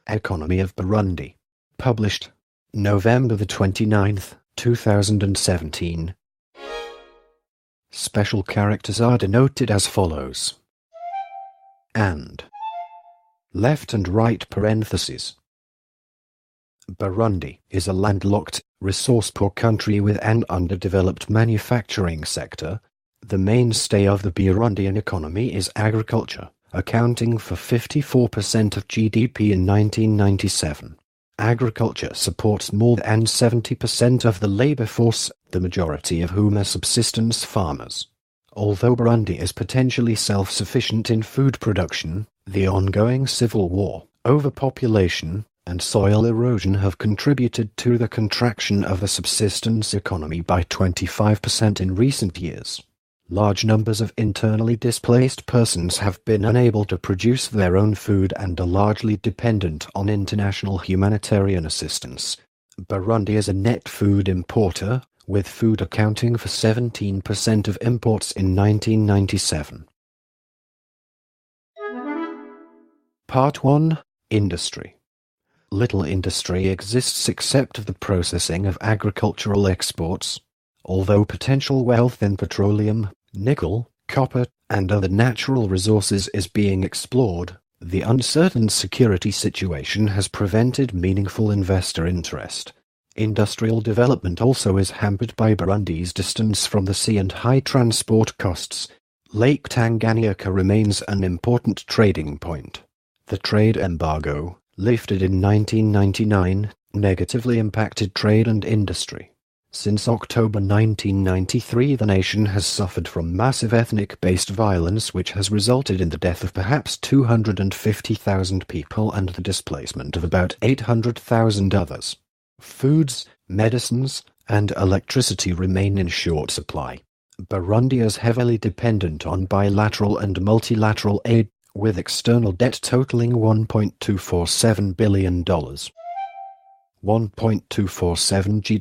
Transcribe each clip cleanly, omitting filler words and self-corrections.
Economie of Burundi. Published November the 29th, 2017. Special characters are denoted as follows. And. Left and right parentheses. Burundi is a landlocked, resource-poor country with an underdeveloped manufacturing sector. The mainstay of the Burundian economy is agriculture, accounting for 54% of GDP in 1997. Agriculture supports more than 70% of the labor force, the majority of whom are subsistence farmers. Although Burundi is potentially self-sufficient in food production, the ongoing civil war, overpopulation, and soil erosion have contributed to the contraction of the subsistence economy by 25% in recent years. Large numbers of internally displaced persons have been unable to produce their own food and are largely dependent on international humanitarian assistance. Burundi is a net food importer, with food accounting for 17% of imports in 1997. Part 1. Industry. Little industry exists except the processing of agricultural exports. Although potential wealth in petroleum, nickel, copper, and other natural resources is being explored, the uncertain security situation has prevented meaningful investor interest. Industrial development also is hampered by Burundi's distance from the sea and high transport costs. Lake Tanganyika remains an important trading point. The trade embargo, lifted in 1999, negatively impacted trade and industry. Since October 1993, the nation has suffered from massive ethnic-based violence which has resulted in the death of perhaps 250,000 people and the displacement of about 800,000 others. Foods, medicines, and electricity remain in short supply. Burundi is heavily dependent on bilateral and multilateral aid, with external debt totaling $1.247 billion. $1.247 G.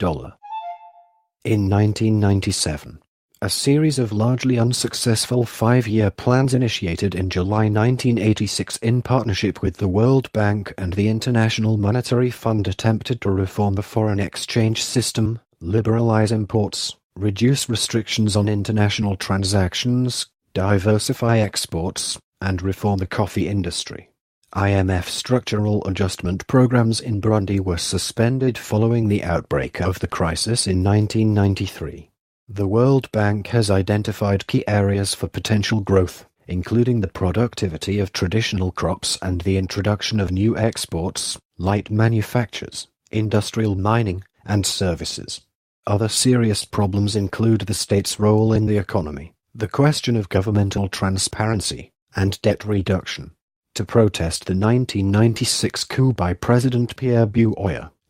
In 1997, a series of largely unsuccessful 5-year plans initiated in July 1986 in partnership with the World Bank and the International Monetary Fund attempted to reform the foreign exchange system, liberalize imports, reduce restrictions on international transactions, diversify exports, and reform the coffee industry. IMF structural adjustment programs in Burundi were suspended following the outbreak of the crisis in 1993. The World Bank has identified key areas for potential growth, including the productivity of traditional crops and the introduction of new exports, light manufactures, industrial mining, and services. Other serious problems include the state's role in the economy, the question of governmental transparency, and debt reduction. To protest the 1996 coup by President Pierre,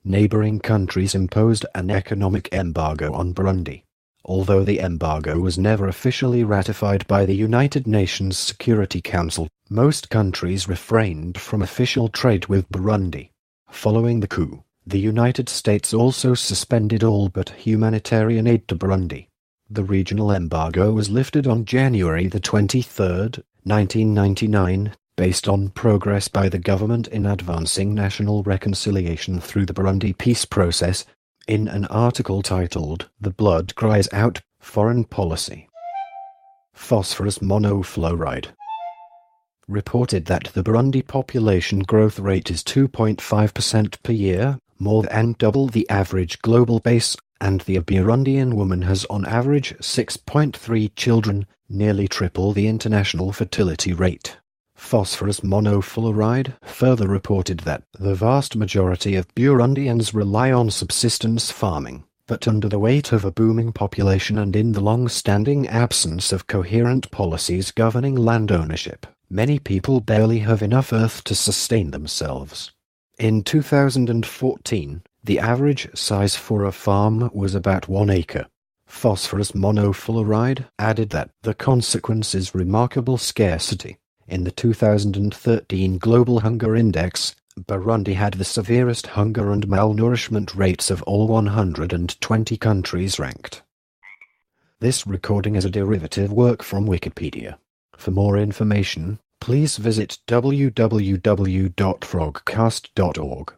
neighboring countries imposed an economic embargo on Burundi. Although the embargo was never officially ratified by the United Nations Security Council, most countries refrained from official trade with Burundi. Following the coup, the United States also suspended all but humanitarian aid to Burundi. The regional embargo was lifted on January 23, 1999, based on progress by the government in advancing national reconciliation through the Burundi peace process, in an article titled "The Blood Cries Out, Foreign Policy." Phosphorus monofluoride reported that the Burundi population growth rate is 2.5% per year, more than double the average global base, and the Burundian woman has on average 6.3 children, nearly triple the international fertility rate. Phosphorus monofluoride further reported that the vast majority of Burundians rely on subsistence farming, but under the weight of a booming population and in the long-standing absence of coherent policies governing land ownership, many people barely have enough earth to sustain themselves. In 2014, the average size for a farm was about 1 acre. Phosphorus monofluoride added that the consequence is remarkable scarcity. In the 2013 Global Hunger Index, Burundi had the severest hunger and malnourishment rates of all 120 countries ranked. This recording is a derivative work from Wikipedia. For more information, please visit www.frogcast.org.